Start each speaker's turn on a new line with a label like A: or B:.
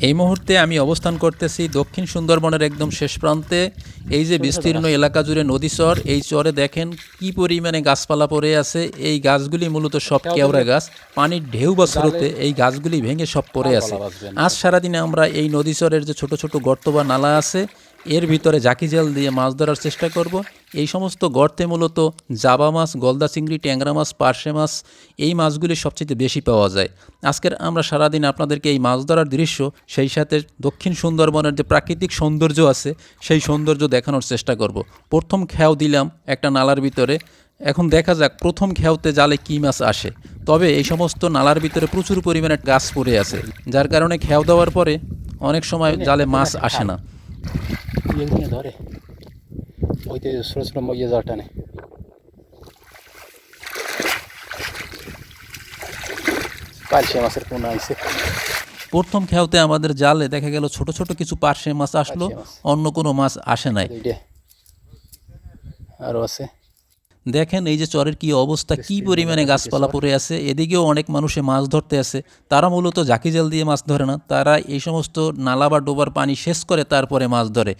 A: এই মুহূর্তে আমি অবস্থান করতেছি দক্ষিণ সুন্দরবনের একদম শেষ প্রান্তে। এই যে বিস্তীর্ণ এলাকা জুড়ে নদী চর, এই চরে দেখেন কি পরিমাণে গাছপালা পড়ে আছে। এই গাছগুলি মূলত সব কেওড়া গাছ। পানির ঢেউ বা স্রোতে এই গাছগুলি ভেঙে সব পড়ে আছে। আজ সারাদিনে আমরা এই নদী চরের যে ছোট ছোট গর্ত বা নালা আছে, এর ভিতরে জাকি জাল দিয়ে মাছ ধরার চেষ্টা করব। এই সমস্ত গর্তে মূলত জাবা মাছ, গলদা চিংড়ি, ট্যাংরা মাছ, পার্শে মাছ, এই মাছগুলি সবচেয়ে বেশি পাওয়া যায়। আজকের আমরা সারাদিন আপনাদেরকে এই মাছ ধরার দৃশ্য, সেই সাথে দক্ষিণ সুন্দরবনের যে প্রাকৃতিক সৌন্দর্য আছে সেই সৌন্দর্য দেখানোর চেষ্টা করব। প্রথম খেয়াও দিলাম একটা নালার ভিতরে। এখন দেখা যাক প্রথম খেয়াওতে জালে কী মাছ আসে। তবে এই সমস্ত নালার ভিতরে প্রচুর পরিমাণে গাছ পড়ে আছে, যার কারণে খেয়াও দেওয়ার পরে অনেক সময় জালে মাছ আসে না।
B: ধরে ওইতে ছোট ছোট ইয়ে জাল টানে। পার্শে মাছের পোনা আইছে।
A: প্রথম খেয়াওতে আমাদের জালে দেখা গেল ছোট ছোট কিছু পার্শে মাছ আসলো, অন্য কোনো মাছ আসে নাই।
B: আরও আছে।
A: দেখেন এই যে চরের কি অবস্থা, কি পরিমাণে গাছপালা পড়ে আছে। এদিকেও অনেক মানুষে মাছ ধরতে আছে। তারা মূলত জাকি জাল দিয়ে মাছ ধরে না, তারা এই সমস্ত নালা বা ডোবার পানি সেচ করে তারপরে মাছ ধরে।